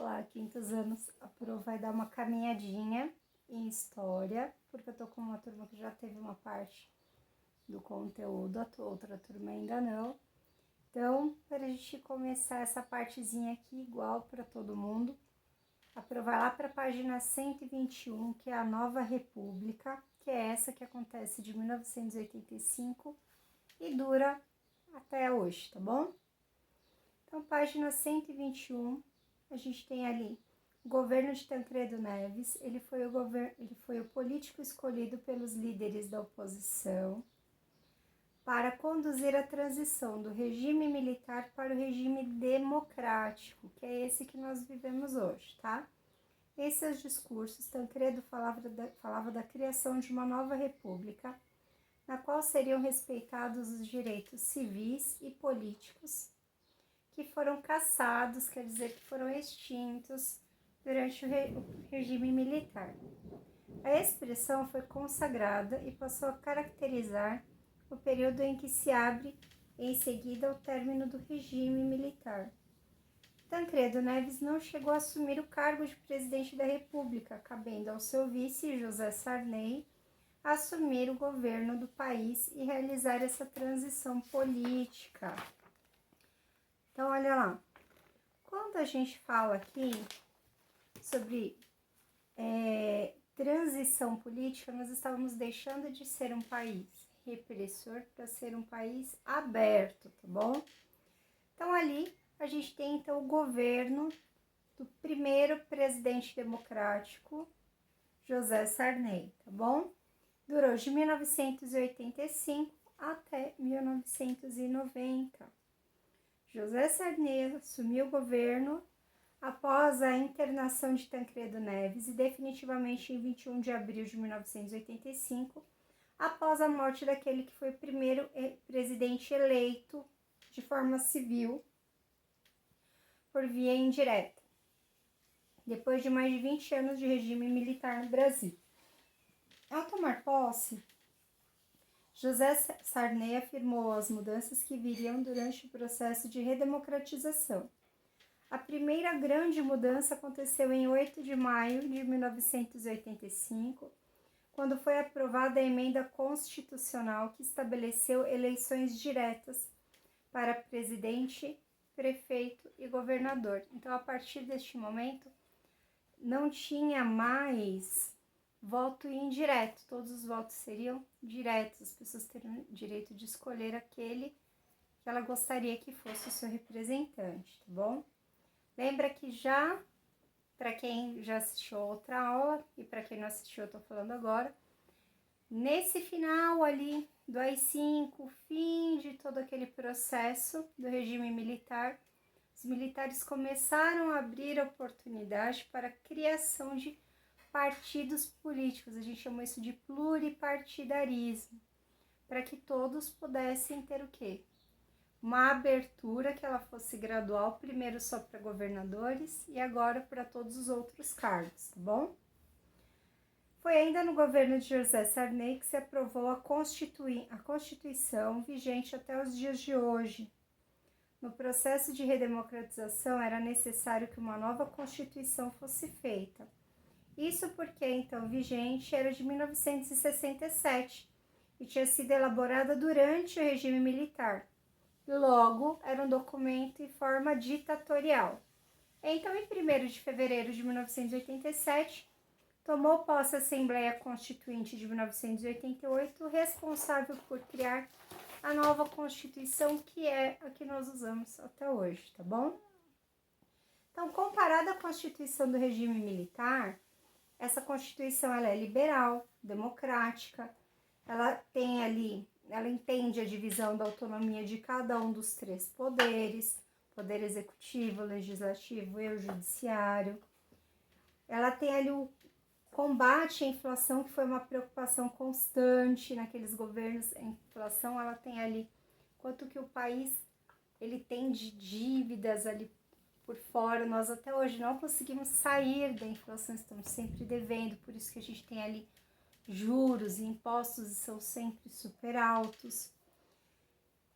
Olá, quintos anos. A Pro vai dar uma caminhadinha em história, porque eu tô com uma turma que já teve uma parte do conteúdo, a outra turma ainda não. Então, para a gente começar essa partezinha aqui igual para todo mundo, a Pro vai lá para a página 121, que é a Nova República, que é essa que acontece de 1985 e dura até hoje, tá bom? Então, página 121, a gente tem ali o governo de Tancredo Neves. Ele foi o político escolhido pelos líderes da oposição para conduzir a transição do regime militar para o regime democrático, que é esse que nós vivemos hoje, tá? Em seus discursos, Tancredo falava da criação de uma nova república, na qual seriam respeitados os direitos civis e políticos que foram cassados, quer dizer que foram extintos durante o regime militar. A expressão foi consagrada e passou a caracterizar o período em que se abre em seguida ao término do regime militar. Tancredo Neves não chegou a assumir o cargo de presidente da República, cabendo ao seu vice, José Sarney, assumir o governo do país e realizar essa transição política. Então, olha lá, quando a gente fala aqui sobre transição política, nós estávamos deixando de ser um país repressor para ser um país aberto, tá bom? Então, ali a gente tem então o governo do primeiro presidente democrático, José Sarney, tá bom? Durou de 1985 até 1990. José Sarney assumiu o governo após a internação de Tancredo Neves e definitivamente em 21 de abril de 1985, após a morte daquele que foi o primeiro presidente eleito de forma civil por via indireta, depois de mais de 20 anos de regime militar no Brasil. Ao tomar posse, José Sarney afirmou as mudanças que viriam durante o processo de redemocratização. A primeira grande mudança aconteceu em 8 de maio de 1985, quando foi aprovada a emenda constitucional que estabeleceu eleições diretas para presidente, prefeito e governador. Então, a partir deste momento, não tinha mais voto indireto, todos os votos seriam diretos, as pessoas teriam direito de escolher aquele que ela gostaria que fosse o seu representante, tá bom? Lembra que já, para quem já assistiu outra aula, e para quem não assistiu eu tô falando agora, nesse final ali do AI-5, fim de todo aquele processo do regime militar, os militares começaram a abrir oportunidade para a criação de partidos políticos, a gente chama isso de pluripartidarismo, para que todos pudessem ter o quê? Uma abertura que ela fosse gradual, primeiro só para governadores e agora para todos os outros cargos, tá bom? Foi ainda no governo de José Sarney que se aprovou a Constituição vigente até os dias de hoje. No processo de redemocratização era necessário que uma nova Constituição fosse feita. Isso porque, então, vigente era de 1967 e tinha sido elaborada durante o regime militar. Logo, era um documento em forma ditatorial. Então, em 1º de fevereiro de 1987, tomou posse a Assembleia Constituinte de 1988, responsável por criar a nova Constituição, que é a que nós usamos até hoje, tá bom? Então, comparada à Constituição do regime militar, essa Constituição ela é liberal, democrática, ela tem ali, ela entende a divisão da autonomia de cada um dos 3 poderes, poder executivo, legislativo e o judiciário. Ela tem ali o combate à inflação, que foi uma preocupação constante naqueles governos. A inflação, ela tem ali quanto que o país ele tem de dívidas ali por fora. Nós até hoje não conseguimos sair da inflação, estamos sempre devendo, por isso que a gente tem ali juros e impostos são sempre super altos.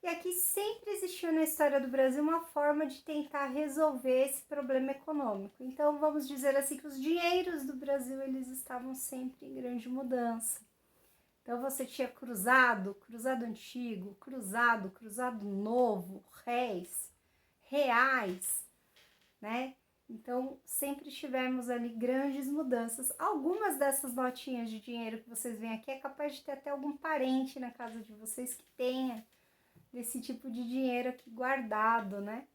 E aqui sempre existiu na história do Brasil uma forma de tentar resolver esse problema econômico. Então, vamos dizer assim que os dinheiros do Brasil, eles estavam sempre em grande mudança. Então, você tinha cruzado, cruzado antigo, cruzado, cruzado novo, réis, reais, né? Então, sempre tivemos ali grandes mudanças. Algumas dessas notinhas de dinheiro que vocês veem aqui é capaz de ter até algum parente na casa de vocês que tenha desse tipo de dinheiro aqui guardado, né?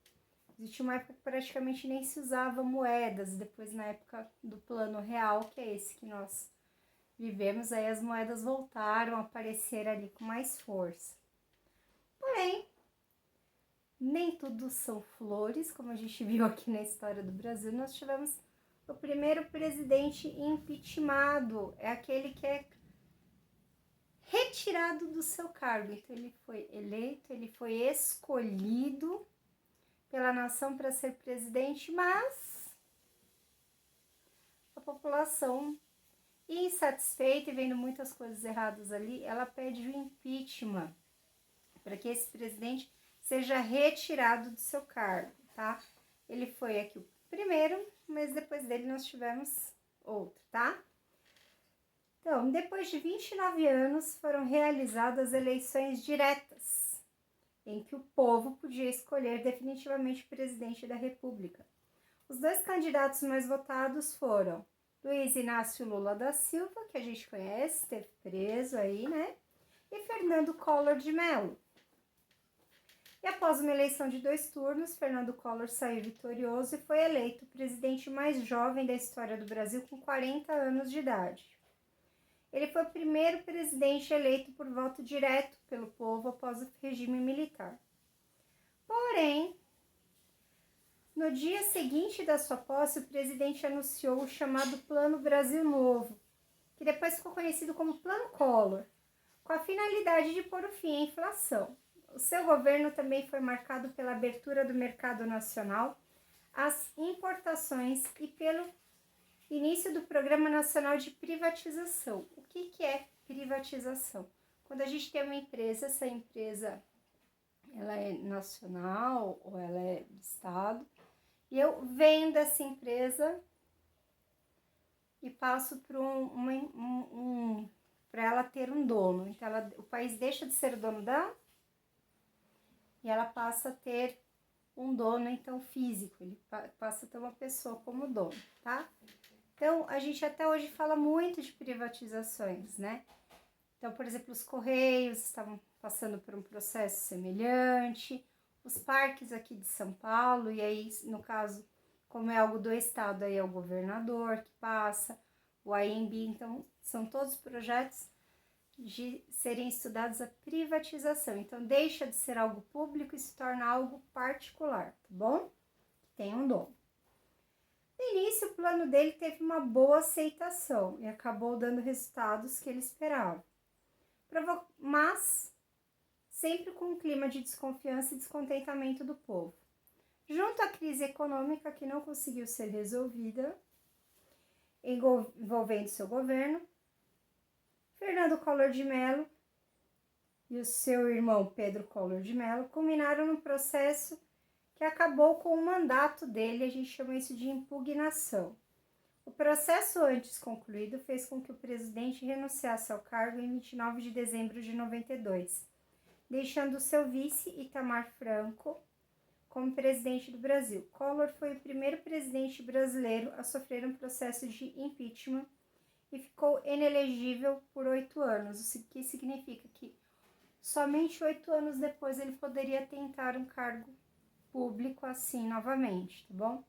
Existe uma época que praticamente nem se usava moedas, depois na época do Plano Real, que é esse que nós vivemos, aí as moedas voltaram a aparecer ali com mais força. Porém, nem tudo são flores, como a gente viu aqui na história do Brasil. Nós tivemos o primeiro presidente impeachmentado, é aquele que é retirado do seu cargo. Então, ele foi eleito, ele foi escolhido pela nação para ser presidente, mas a população, insatisfeita e vendo muitas coisas erradas ali, ela pede o impeachment para que esse presidente seja retirado do seu cargo, tá? Ele foi aqui o primeiro, mas depois dele nós tivemos outro, tá? Então, depois de 29 anos, foram realizadas eleições diretas, em que o povo podia escolher definitivamente o presidente da República. Os dois candidatos mais votados foram Luiz Inácio Lula da Silva, que a gente conhece, esteve preso aí, né? E Fernando Collor de Mello. E após uma eleição de 2 turnos, Fernando Collor saiu vitorioso e foi eleito o presidente mais jovem da história do Brasil com 40 anos de idade. Ele foi o primeiro presidente eleito por voto direto pelo povo após o regime militar. Porém, no dia seguinte da sua posse, o presidente anunciou o chamado Plano Brasil Novo, que depois ficou conhecido como Plano Collor, com a finalidade de pôr o fim à inflação. O seu governo também foi marcado pela abertura do mercado nacional às importações e pelo início do Programa Nacional de Privatização. O que é privatização? Quando a gente tem uma empresa, essa empresa ela é nacional ou ela é do Estado, e eu vendo essa empresa e passo para para ela ter um dono. Então, o país deixa de ser o dono dela e ela passa a ter um dono, então, físico. Ele passa a ter uma pessoa como dono, tá? Então, a gente até hoje fala muito de privatizações, né? Então, por exemplo, os Correios estavam passando por um processo semelhante, os parques aqui de São Paulo, e aí, no caso, como é algo do Estado, aí é o governador que passa, o AMB, então, são todos projetos de serem estudados a privatização. Então, deixa de ser algo público e se torna algo particular, tá bom? Tem um dono. No início, o plano dele teve uma boa aceitação e acabou dando resultados que ele esperava. Mas sempre com um clima de desconfiança e descontentamento do povo. Junto à crise econômica que não conseguiu ser resolvida, envolvendo seu governo, Fernando Collor de Mello e o seu irmão Pedro Collor de Mello culminaram num processo que acabou com o mandato dele, a gente chama isso de impugnação. O processo antes concluído fez com que o presidente renunciasse ao cargo em 29 de dezembro de 92, deixando seu vice, Itamar Franco, como presidente do Brasil. Collor foi o primeiro presidente brasileiro a sofrer um processo de impeachment e ficou inelegível por 8 anos, o que significa que somente 8 anos depois ele poderia tentar um cargo público assim novamente, tá bom?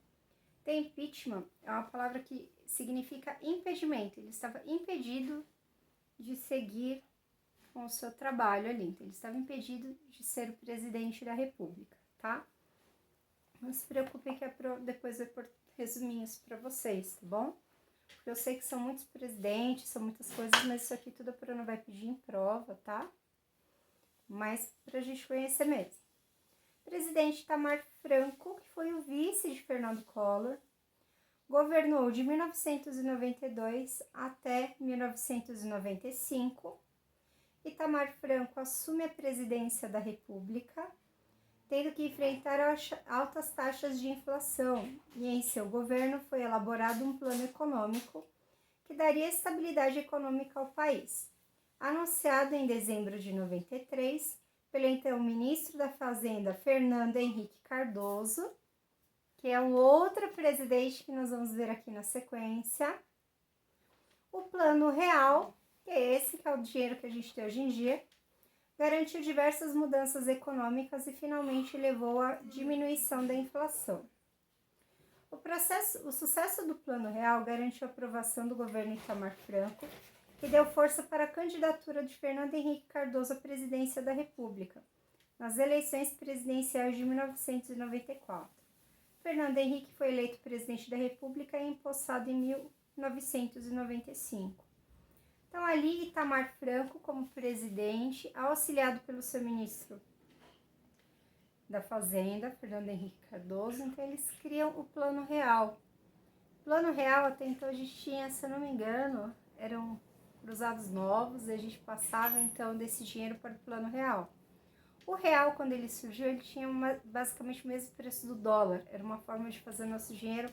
The impeachment é uma palavra que significa impedimento. Ele estava impedido de seguir com o seu trabalho ali. Então, ele estava impedido de ser o presidente da República, tá? Não se preocupem que depois eu vou pôr resuminhos para vocês, tá bom? Porque eu sei que são muitos presidentes, são muitas coisas, mas isso aqui tudo a Pro não vai pedir em prova, tá? Mas pra gente conhecer mesmo. Presidente Itamar Franco, que foi o vice de Fernando Collor, governou de 1992 até 1995 Itamar Franco assume a presidência da República, tendo que enfrentar altas taxas de inflação, e em seu governo foi elaborado um plano econômico que daria estabilidade econômica ao país. Anunciado em dezembro de 93 pelo então ministro da Fazenda, Fernando Henrique Cardoso, que é um outro presidente que nós vamos ver aqui na sequência. O Plano Real, que é esse, que é o dinheiro que a gente tem hoje em dia, garantiu diversas mudanças econômicas e finalmente levou à diminuição da inflação. O sucesso do Plano Real garantiu a aprovação do governo Itamar Franco, que deu força para a candidatura de Fernando Henrique Cardoso à presidência da República, nas eleições presidenciais de 1994. Fernando Henrique foi eleito presidente da República e empossado em 1995. Então, ali, Itamar Franco, como presidente, auxiliado pelo seu ministro da Fazenda, Fernando Henrique Cardoso, então eles criam o Plano Real. O Plano Real, até então, a gente tinha, se eu não me engano, eram cruzados novos, e a gente passava, então, desse dinheiro para o Plano Real. O real, quando ele surgiu, ele tinha basicamente o mesmo preço do dólar. Era uma forma de fazer nosso dinheiro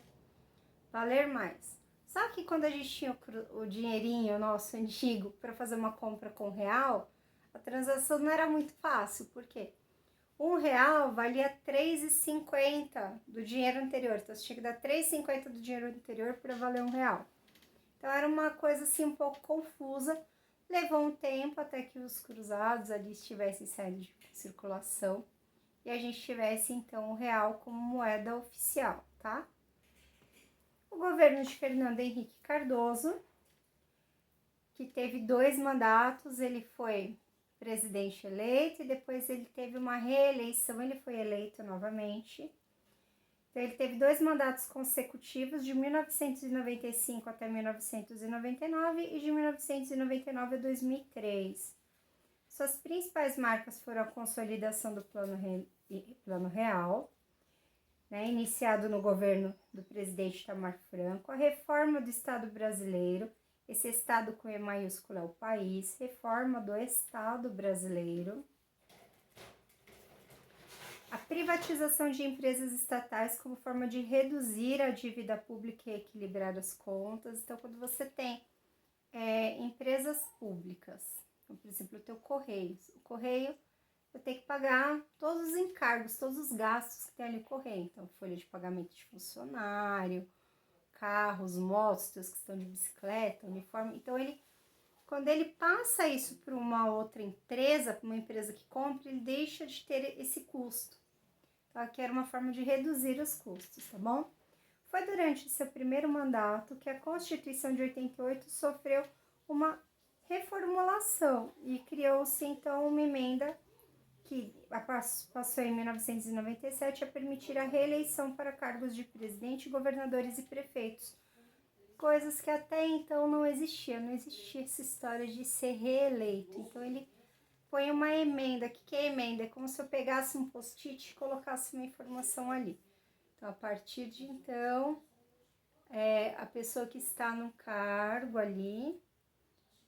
valer mais. Só que quando a gente tinha o dinheirinho nosso antigo para fazer uma compra com real, a transação não era muito fácil. Por quê? R$1 valia R$3,50 do dinheiro anterior. Então, você tinha que dar R$3,50 do dinheiro anterior para valer R$1. Então, era uma coisa assim um pouco confusa. Levou um tempo até que os cruzados ali estivessem saindo de circulação e a gente tivesse, então, o real como moeda oficial, tá? O governo de Fernando Henrique Cardoso, que teve 2 mandatos, ele foi presidente eleito e depois ele teve uma reeleição, ele foi eleito novamente. Então, ele teve 2 mandatos consecutivos, de 1995 até 1999 e de 1999 a 2003. Suas principais marcas foram a consolidação do Plano Real, né, iniciado no governo do presidente Itamar Franco, a reforma do Estado brasileiro, esse Estado com E maiúsculo é o país, reforma do Estado brasileiro, a privatização de empresas estatais como forma de reduzir a dívida pública e equilibrar as contas. Então, quando você tem empresas públicas, então, por exemplo, o teu Correio, eu tenho que pagar todos os encargos, todos os gastos que tem ali no Correio. Então, folha de pagamento de funcionário, carros, motos, teus que estão de bicicleta, uniforme. Então, quando ele passa isso para uma outra empresa, para uma empresa que compra, ele deixa de ter esse custo. Então, aqui era uma forma de reduzir os custos, tá bom? Foi durante seu primeiro mandato que a Constituição de 88 sofreu uma reformulação e criou-se, então, uma emenda que passou em 1997 a permitir a reeleição para cargos de presidente, governadores e prefeitos. Coisas que até então não existia essa história de ser reeleito. Então, ele põe uma emenda. O que é emenda? É como se eu pegasse um post-it e colocasse uma informação ali. Então, a partir de então, a pessoa que está no cargo ali,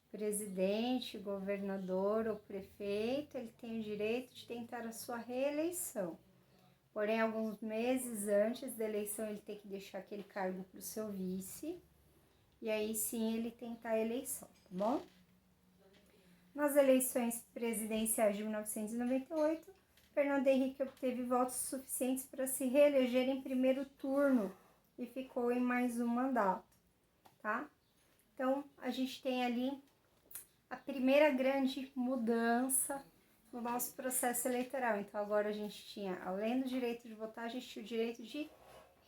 presidente, governador ou prefeito, ele tem o direito de tentar a sua reeleição. Porém, alguns meses antes da eleição, ele tem que deixar aquele cargo para o seu vice, e aí sim ele tentar a eleição, tá bom? Nas eleições presidenciais de 1998, Fernando Henrique obteve votos suficientes para se reeleger em primeiro turno e ficou em mais um mandato, tá? Então, a gente tem ali a primeira grande mudança no nosso processo eleitoral. Então, agora a gente tinha, além do direito de votar, a gente tinha o direito de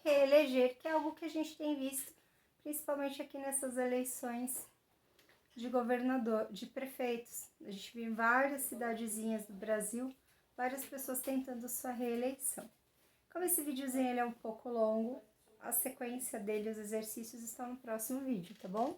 reeleger, que é algo que a gente tem visto, principalmente aqui nessas eleições de governador, de prefeitos. A gente viu em várias cidadezinhas do Brasil, várias pessoas tentando sua reeleição. Como esse videozinho ele é um pouco longo, a sequência dele, os exercícios estão no próximo vídeo, tá bom?